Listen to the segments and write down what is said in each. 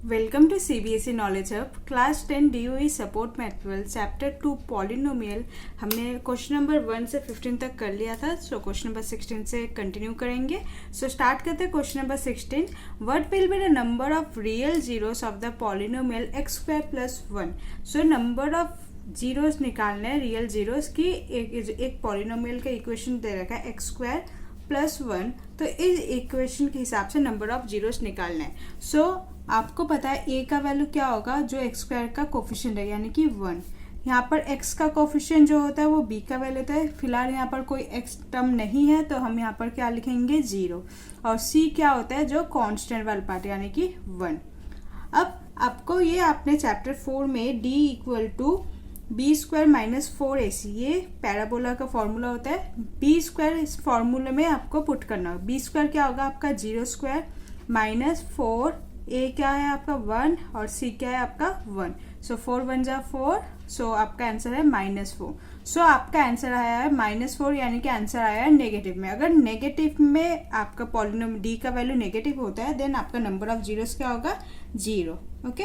Welcome to CBSE knowledge hub class 10 DOE support mathematics chapter 2 polynomial. हमने question number 1 से 15 तक कर लिया था। सो क्वेश्चन नंबर 16 से कंटिन्यू करेंगे। सो स्टार्ट करते हैं question number 16। What will be the number of real zeros of the polynomial x square plus 1। So number of zeros निकालना है, रियल जीरोस की। एक पॉलिनोमियल का इक्वेशन दे रखा है x स्क्वायर प्लस 1, तो इस इक्वेशन के हिसाब से नंबर ऑफ जीरोस निकालना है। सो आपको पता है a का वैल्यू क्या होगा, जो x स्क्वायर का कोफिशिएंट है यानी कि 1। यहाँ पर x का कोफिशिएंट जो होता है वो b का वैल्यू होता है। फिलहाल यहाँ पर कोई x टर्म नहीं है तो हम यहाँ पर क्या लिखेंगे 0। और c क्या होता है, जो कांस्टेंट वाला पार्ट यानी कि 1। अब आपको ये आपने चैप्टर 4 में d equal to b square minus 4ac, ये पैराबोला का फॉर्मूला होता है। बी स्क्वायर इस फॉर्मूले में आपको पुट करना होगा। बी स्क्वायर क्या होगा आपका 0 स्क्वायर माइनस 4, ए क्या है आपका 1 और सी क्या है आपका 1। सो 4 1 जा 4, सो आपका आंसर है -4। सो आपका आंसर आया है -4, यानी कि आंसर आया है नेगेटिव में। अगर नेगेटिव में आपका पॉलिनोमियल डी का वैल्यू नेगेटिव होता है देन आपका नंबर ऑफ जीरोस क्या होगा 0। Okay.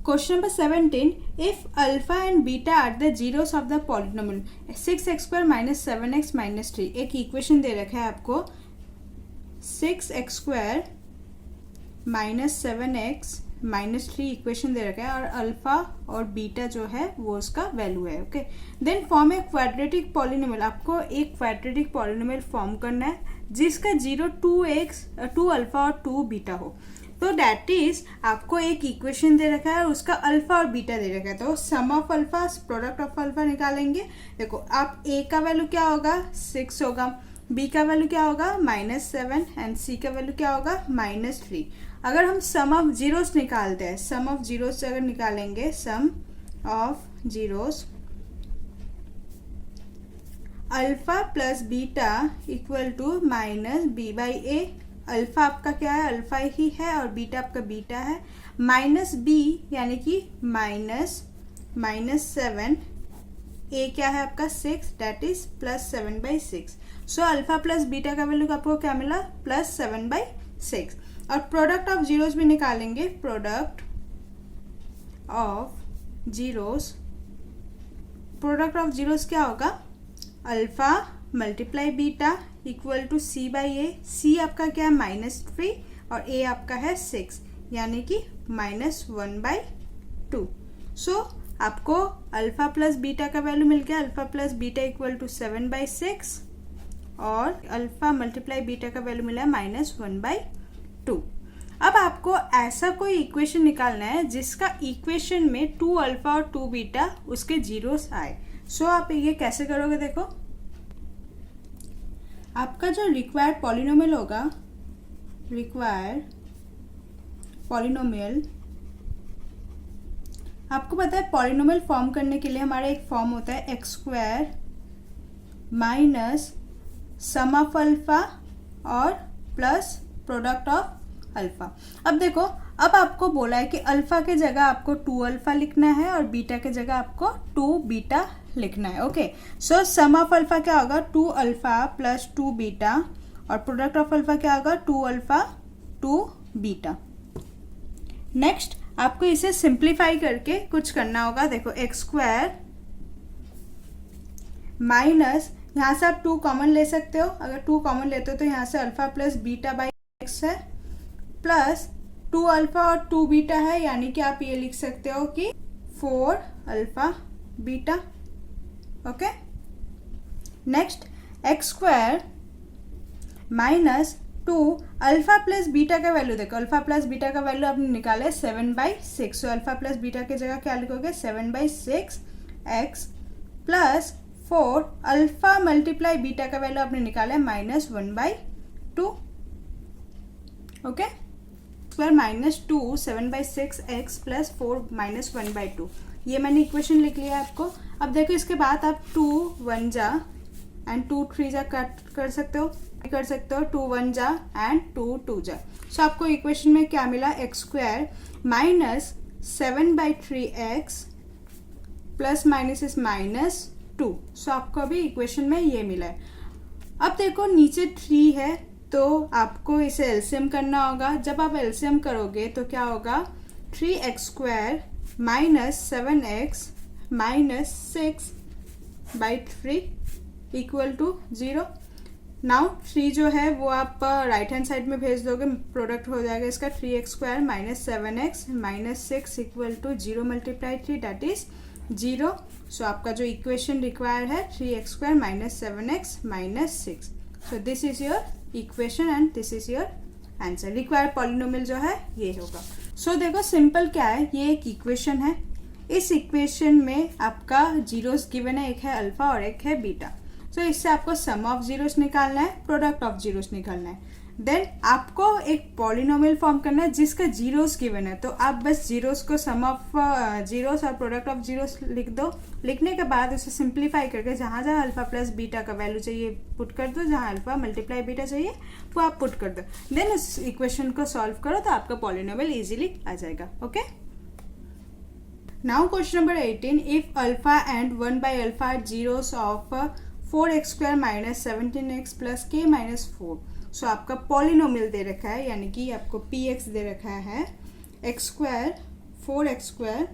Question number 17, if alpha and beta are the zeros of the polynomial 6x square minus 7x minus 3। एक इक्वेशन दे रखा है आपको 6x square minus 7x minus 3 equation दे रखा है, और अल्फा और बीटा जो है वो उसका वैल्यू है। Okay, then form a quadratic polynomial. आपको एक क्वाड्रेटिक पॉलिनोमियल फॉर्म करना है जिसका 0 2 अल्फा और 2 बीटा हो। तो डैट इज आपको एक इक्वेशन दे रखा है और उसका अल्फा और बीटा दे रखा है। तो sum of alpha product of alpha निकालेंगे। देखो आप a का वैल्यू क्या होगा 6 होगा, b का वैल्यू क्या होगा -7 एंड c का वैल्यू क्या होगा -3। अगर हम सम ऑफ जीरोस निकालते हैं, सम ऑफ जीरोस अगर निकालेंगे, sum of zeros alpha plus beta equal to minus B by A. Alpha आपका क्या है, अल्फा ही है, और बीटा आपका बीटा है। माइनस बी यानी कि -7, ए क्या है आपका 6, that is +7/6। So alpha plus beta का वैल्यू आपको क्या मिला +7/6। और प्रोडक्ट ऑफ जीरोस भी निकालेंगे। प्रोडक्ट ऑफ जीरोस क्या होगा, alpha multiply beta equal to C by A. C आपका क्या है -3 और ए आपका है 6, यानी कि -1/2। सो आपको अल्फा प्लस बीटा का वैल्यू मिल गया। Alpha plus beta equal to 7/6 और अल्फा मल्टीप्लाई बीटा का वैल्यू मिला -1/2। अब आपको ऐसा कोई इक्वेशन निकालना है जिसका इक्वेशन में 2 अल्फा और 2 बीटा उसके जीरोस आए। सो आप ये कैसे करोगे, देखो आपका जो रिक्वायर्ड पॉलिनोमियल होगा, रिक्वायर्ड पॉलिनोमियल, आपको पता है पॉलिनोमियल फॉर्म करने के लिए हमारा एक फॉर्म होता है x square minus sum of alpha और प्लस प्रोडक्ट ऑफ अल्फा। अब देखो, अब आपको बोला है कि अल्फा के जगह आपको 2 अल्फा लिखना है और बीटा के जगह आपको 2 बीटा लिखना है। Okay, so sum of alpha क्या होगा 2 अल्फा प्लस 2 बीटा, और प्रोडक्ट ऑफ अल्फा क्या होगा 2 अल्फा 2 बीटा। नेक्स्ट आपको इसे सिंप्लीफाई करके कुछ करना होगा। देखो x स्क्वायर माइनस, यहाँ से आप 2 कॉमन ले सकते हो। अगर 2 कॉमन लेते हो तो यहाँ से alpha plus beta by x है, प्लस 2 अल्फा और 2 बीटा है, यानी कि आप ये लिख सकते हो कि 4 alpha beta. Okay, next x square minus 2 alpha plus beta का वैल्यू। देखो अल्फा प्लस बीटा का वैल्यू आपने निकाला है 7/6। सो अल्फा प्लस बीटा की जगह क्या लिखोगे 7/6 x plus 4 alpha multiply beta का वैल्यू आपने निकाला है -1/2। ओके, स्क्वायर -2 7/6 x प्लस 4 -1/2, ये मैंने इक्वेशन लिख लिया है आपको। अब देखो इसके बाद आप 2 1 जा एंड 2 3 जा कट कर सकते हो 2 1 जा एंड 2 2 जा। सो आपको इक्वेशन में क्या मिला, x square minus 7/3x plus minus is -2। सो आपको अभी इक्वेशन में ये मिला है। अब देखो नीचे 3 है तो आपको इसे एलसीएम करना होगा। जब आप एलसीएम करोगे तो क्या होगा, 3x² minus 7x minus 6/3 equal to 0। Now 3 जो है वो आप राइट हैंड साइड में भेज दोगे, प्रोडक्ट हो जाएगा इसका 3x² minus 7x minus 6 equal to 0 multiply 3 that is 0। So आपका जो इक्वेशन रिक्वायर है 3x² minus 7x minus 6। So this is your equation and this is your answer. Required polynomial जो है ये होगा। सो देखो सिंपल क्या है, ये एक इक्वेशन है। इस इक्वेशन में आपका जीरोस गिवन है, एक है अल्फा और एक है बीटा। सो इससे आपको सम ऑफ जीरोस निकालना है, प्रोडक्ट ऑफ जीरोस निकालना है। देन आपको एक पॉलिनोमियल फॉर्म करना है जिसका जीरोस गिवन है। तो आप बस जीरोस को सम ऑफ जीरोस और प्रोडक्ट ऑफ जीरोस लिख दो। लिखने के बाद उसे सिंप्लीफाई करके जहाँ जहाँ अल्फा प्लस बीटा का वैल्यू चाहिए पुट कर दो, जहाँ अल्फा मल्टीप्लाई बीटा चाहिए वो आप पुट कर दो। देन उस इक्वेशन को सॉल्व करो तो आपका पॉलिनोमियल इजीली आ जाएगा। Okay, now question number 18, if alpha and 1/अल्फा are zeros of 4x² minus 17x plus k minus 4। So आपका पॉलिनोमियल दे रखा है, यानी कि आपको px दे रखा है x² 4x²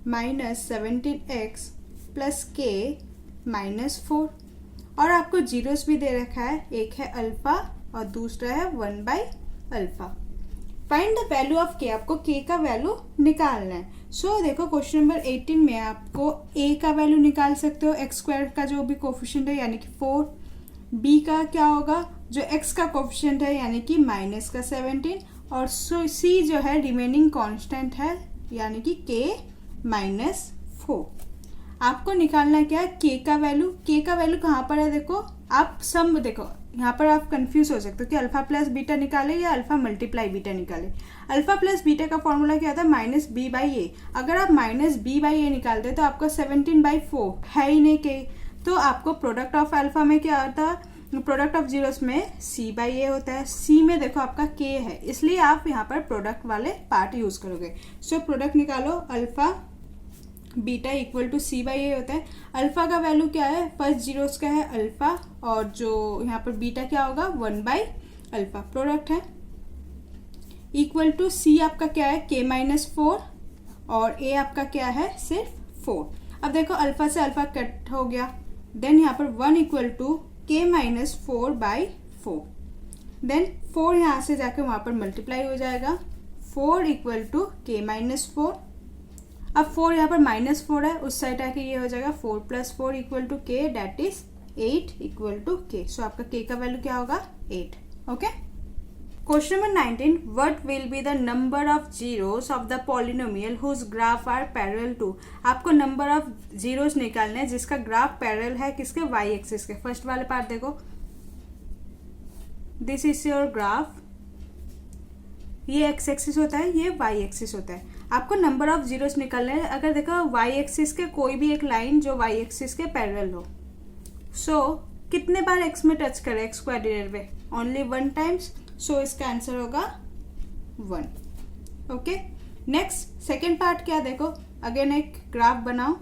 minus 17x plus k minus 4, और आपको जीरोस भी दे रखा है, एक है अल्फा और दूसरा है 1/अल्फा। Find the value of k, आपको k का वैल्यू निकालना है। सो देखो क्वेश्चन नंबर 18 में आपको a का वैल्यू निकाल सकते हो, x² का जो भी कोफिशिएंट है यानी कि 4, b का क्या होगा जो x का कोफिशिएंट है यानी कि माइनस का 17, और c जो है रिमेनिंग कांस्टेंट है यानी कि k माइनस 4। आपको निकालना क्या है, k का वैल्यू। k का वैल्यू कहाँ पर है, देखो आप सम, देखो यहाँ पर आप कंफ्यूज हो सकते हो कि अल्फा प्लस बीटा निकाले या अल्फा मल्टीप्लाई बीटा निकाले। अल्फा प्लस बीटा का फॉर्मूला क्या होता है, माइनस बी बाई ए। अगर आप माइनस बी बाई ए निकालते तो आपको 17/4 है ही नहीं के, तो आपको प्रोडक्ट ऑफ अल्फा में क्या होता है, प्रोडक्ट ऑफ जीरोस में c बाई ए होता है। c में देखो आपका k है, इसलिए आप यहाँ पर प्रोडक्ट वाले पार्ट यूज करोगे। सो प्रोडक्ट निकालो, alpha beta equal to c by A होता है। अल्फा का वैल्यू क्या है, फर्स्ट जीरोस का है अल्फा, और जो यहाँ पर बीटा क्या होगा 1/अल्फा, प्रोडक्ट है इक्वल टू c आपका क्या है k माइनस 4 और a आपका क्या है सिर्फ 4। अब देखो अल्फा से अल्फा कट हो गया, देन यहाँ पर 1 equal to k minus 4/4, then 4 यहाँ से जाकर वहाँ पर मल्टीप्लाई हो जाएगा, 4 इक्वल टू k माइनस 4। अब 4 यहाँ पर माइनस 4 है, उस साइड आके ये हो जाएगा 4 plus 4 equal to k that is 8 equal to k। So आपका k का वैल्यू क्या होगा 8। Okay, question number 19, what will be the number of zeros of the polynomial whose graph are parallel to. आपको number of zeros निकालने हैं जिसका graph parallel है किसके, y एक्सिस के। फर्स्ट वाले पार्ट देखो, दिस इज योर ग्राफ, ये x एक्सिस होता है, ये y एक्सिस होता है। आपको नंबर ऑफ जीरोस निकालने हैं। अगर देखो y एक्सिस के कोई भी एक लाइन जो y एक्सिस के पैरेलल हो, सो कितने बार x में टच करे, x कोऑर्डिनेट में ओनली 1 टाइम्स। सो इसका आंसर होगा 1। ओके, नेक्स्ट सेकेंड पार्ट क्या, देखो अगेन एक ग्राफ बनाओ।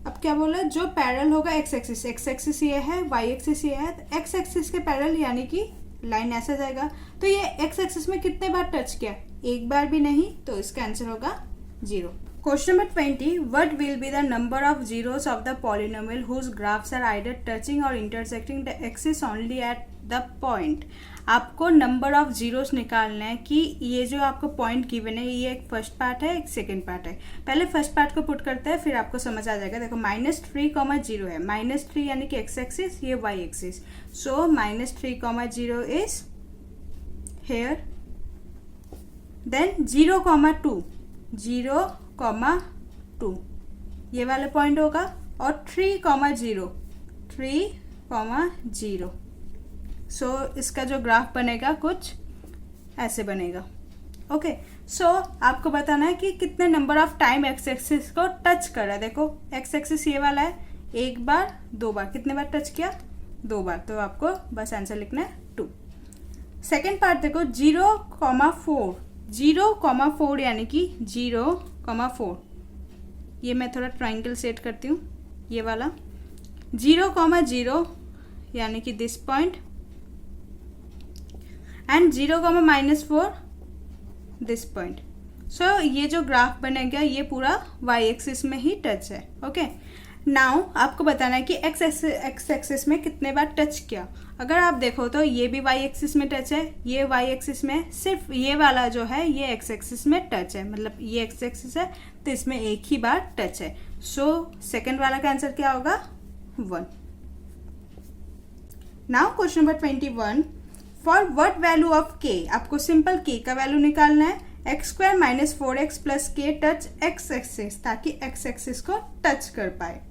अब क्या बोला, जो पैरेलल होगा x एक्सिस ये है, y एक्सिस ये है, तो x एक्सिस के पैरेलल यानी कि लाइन ऐसा जाएगा। तो ये x एक्सिस में कितने बार टच किया, एक बार भी नहीं, तो इसका आंसर होगा 0। Question number 20, what will be the number of zeros of the polynomial whose graphs are either touching or intersecting the axis only at the point. आपको नंबर ऑफ जीरोस निकालना है कि ये जो आपको पॉइंट गिवन है, ये एक फर्स्ट पार्ट है, एक सेकेंड पार्ट है। पहले फर्स्ट पार्ट को पुट करते हैं, फिर आपको समझ आ जाएगा। देखो -3, 0 है, -3 यानी कि x एक्सिस, ये y axis. So -3, 0 is here, then 0, 2 ये वाला पॉइंट होगा, और 3, 0 सो इसका जो ग्राफ बनेगा कुछ ऐसे बनेगा। ओके, सो आपको बताना है कि कितने number of time x axis को टच कर रहा है। देखो एक्स एक्सिस ये वाला है, एक बार 2 बार, कितने बार टच किया 2 बार, तो आपको बस आंसर लिखना है 2। सेकेंड पार्ट देखो 0,4 यानी कि 0,4, ये मैं थोड़ा ट्राइंगल सेट करती हूँ, ये वाला 0,0 यानी कि this point, and 0,-4 this point. So ये जो ग्राफ बनेगा ये पूरा वाई एक्सिस में ही टच है। ओके, नाउ आपको बताना है कि एक्स एक्सिस में कितने बार टच किया। अगर आप देखो तो ये भी वाई एक्सिस में टच है, ये वाई एक्सिस में, सिर्फ ये वाला जो है ये एक्स एक्सिस में टच है, मतलब ये एक्स एक्सिस है तो इसमें एक ही बार टच है। सो सेकंड वाला का आंसर क्या होगा? 1। Now question number 21, for what value of के, आपको सिंपल के का वैल्यू निकालना है। x² - 4x + k touch x axis, ताकि x एक्सिस को टच कर पाए।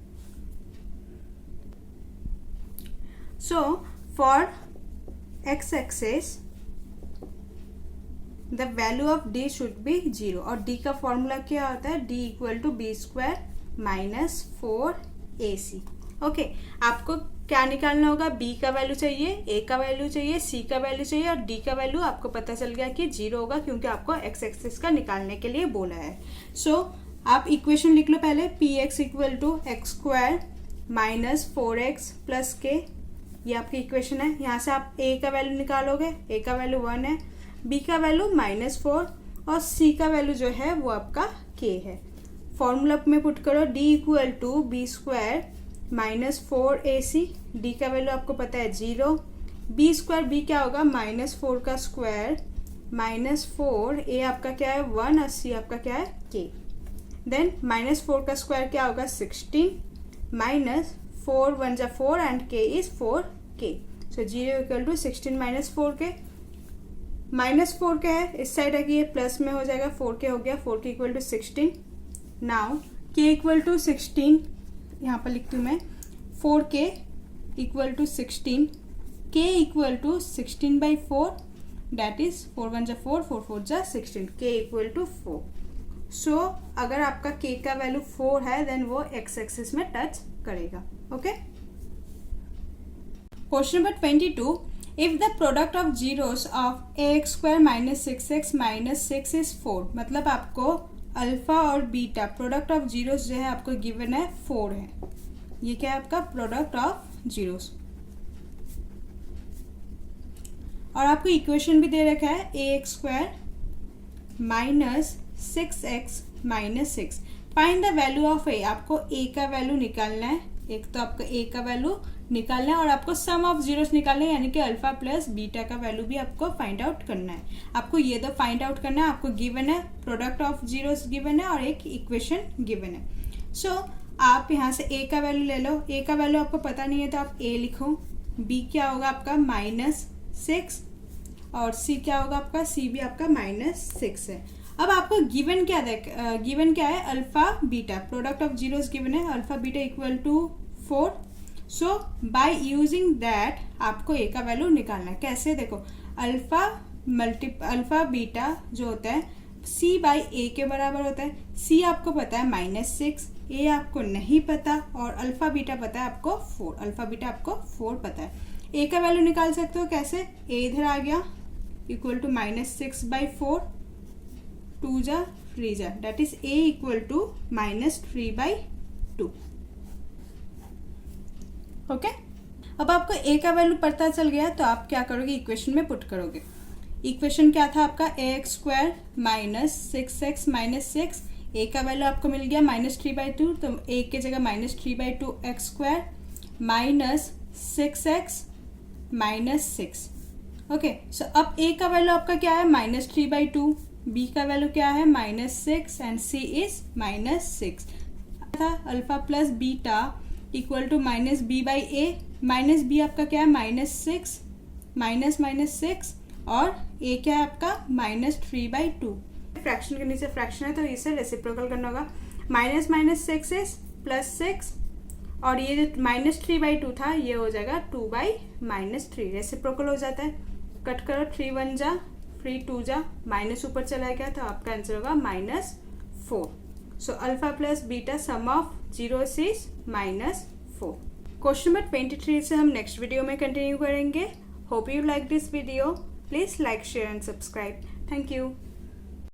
So for x axis the value of d should be 0, और d का फॉर्मूला क्या होता है? d = b² - 4ac। ओके, आपको क्या निकालना होगा? b का वैल्यू चाहिए, a का वैल्यू चाहिए, c का वैल्यू चाहिए, और d का वैल्यू आपको पता चल गया कि 0 होगा, क्योंकि आपको x एक्सिस का निकालने के लिए बोला है। सो आप इक्वेशन लिख लो पहले, px = x² - 4x + k, ये आपकी इक्वेशन है। यहाँ से आप a का वैल्यू निकालोगे, a का वैल्यू 1 है, b का वैल्यू -4, और c का वैल्यू जो है वो आपका k है। फॉर्मूला में पुट करो, d = b² - 4ac, d का वैल्यू आपको पता है 0, b² b क्या होगा? -4 का स्क्वायर -4, a आपका क्या है? 1, और c आपका क्या है? k। देन -4 का स्क्वायर क्या होगा? 16, -4 1 जा 4 and k is 4k। So 0 = 16 - 4k। -4 क्या है? इस साइड है कि ये प्लस में हो जाएगा, 4k हो गया, 4k = 16। नाउ k = 16, यहाँ पर लिखती हूँ मैं, 4k = 16, k = 16/4, डैट इज 4 1 जा 4, 4 4 जा 16, k = 4। सो अगर आपका k का वैल्यू 4 है देन वो x एक्सिस में टच करेगा। Okay, question number 22, if the product of zeros of ax² - 6x - 6 is 4, मतलब आपको अल्फा और बीटा प्रोडक्ट ऑफ जीरोस जो है आपको गिवन है 4 है। ये क्या है? आपका प्रोडक्ट ऑफ जीरोस। और आपको इक्वेशन भी दे रखा है ax² - 6x - 6। Find the value of a, आपको a का वैल्यू निकालना है। एक तो आपको a का वैल्यू निकालना है और आपको सम ऑफ जीरोस निकालना है, यानी कि अल्फा प्लस बीटा का वैल्यू भी आपको फाइंड आउट करना है। आपको ये तो फाइंड आउट करना है, आपको गिवन है प्रोडक्ट ऑफ जीरोस गिवन है और एक इक्वेशन गिवन है। सो आप यहाँ से a का वैल्यू ले लो, a का वैल्यू आपको पता नहीं है तो आप a लिखो, b क्या होगा आपका -6, और c क्या होगा आपका? c भी आपका -6 है। अब आपको गिवन क्या गिवन क्या है? Alpha beta, product of zeros given है, alpha beta = 4। So by using that आपको a का वैल्यू निकालना है। कैसे? देखो, अल्फा बीटा जो होता है c/a के बराबर होता है। c आपको पता है -6, a आपको नहीं पता, और अल्फा बीटा पता है आपको 4, अल्फा बीटा आपको 4 पता है। a का वैल्यू निकाल सकते हो कैसे? a इधर आ गया, = -6/4, 2 जा 3 जा, दैट इज a = -3/2। ओके, अब आपको a का वैल्यू पता चल गया तो आप क्या करोगे? इक्वेशन में पुट करोगे। इक्वेशन क्या था आपका? ax² - 6x - 6, a का वैल्यू आपको मिल गया -3/2, तो a की जगह -3/2x² -6x - 6। ओके, सो अब a का वैल्यू आपका क्या है? -3/2, b का वैल्यू क्या है? -6, एंड c इज -6 था। Alpha plus beta = -b/a, -b आपका क्या है? -6 -6, और a क्या है आपका? -3/2। फ्रैक्शन के नीचे फ्रैक्शन है तो इसे रेसिप्रोकल करना होगा। -6 इज +6, और ये जो -3/2 था ये हो जाएगा 2/-3, रेसिप्रोकल हो जाता है। कट करो, 3 1 जा 3 2 जा, माइनस ऊपर चला गया तो आपका आंसर होगा -4। So alpha plus beta some of zeros is -4। Question number 23 से हम नेक्स्ट वीडियो में कंटिन्यू करेंगे। Hope you like this video. Please like, share and subscribe. Thank you.